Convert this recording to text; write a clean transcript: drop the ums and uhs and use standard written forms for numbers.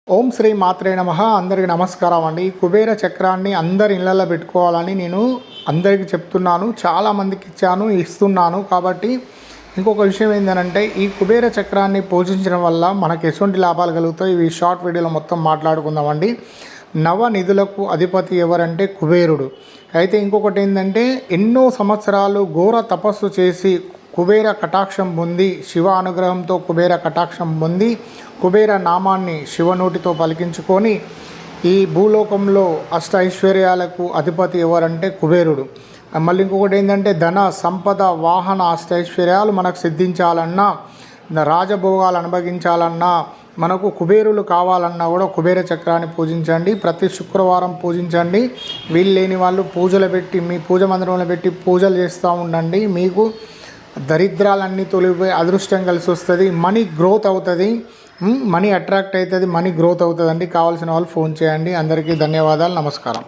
ఓం శ్రీ మాత్రే నమః. అందరికీ నమస్కారం అండి. కుబేర చక్రాన్ని అందరి ఇళ్ళల్లో పెట్టుకోవాలని నేను అందరికీ చెప్తున్నాను. చాలామందికి ఇచ్చాను, ఇస్తున్నాను. కాబట్టి ఇంకొక విషయం ఏంటంటే, ఈ కుబేర చక్రాన్ని పూజించడం వల్ల మనకు ఎటువంటి లాభాలు కలుగుతాయి ఈ షార్ట్ వీడియోలో మొత్తం మాట్లాడుకుందామండి. నవ నిధులకు అధిపతి ఎవరంటే కుబేరుడు. అయితే ఇంకొకటి ఏంటంటే, ఎన్నో సంవత్సరాలు ఘోర తపస్సు చేసి కుబేర కటాక్షం పొంది, శివ అనుగ్రహంతో కుబేర కటాక్షం పొంది, కుబేర నామాన్ని శివనోటితో పలికించుకొని ఈ భూలోకంలో అష్ట ఐశ్వర్యాలకు అధిపతి ఎవరంటే కుబేరుడు. మళ్ళీ ఇంకొకటి ఏంటంటే, ధన సంపద వాహన అష్టైశ్వర్యాలు మనకు సిద్ధించాలన్నా, రాజభోగాలు అనుభవించాలన్నా, మనకు కుబేరులు కావాలన్నా కూడా కుబేర చక్రాన్ని పూజించండి. ప్రతి శుక్రవారం పూజించండి. వీలు లేని వాళ్ళు పూజలు పెట్టి, మీ పూజ మందిరంలో పెట్టి పూజలు చేస్తూ ఉండండి. మీకు దరిద్రాలన్నీ తొలిగిపోయి అదృష్టం కలిసి వస్తుంది. మనీ గ్రోత్ అవుతుంది, మనీ అట్రాక్ట్ అవుతుంది, మనీ గ్రోత్ అవుతుందండి. కావాల్సిన వాళ్ళు ఫోన్ చేయండి. అందరికీ ధన్యవాదాలు. నమస్కారం.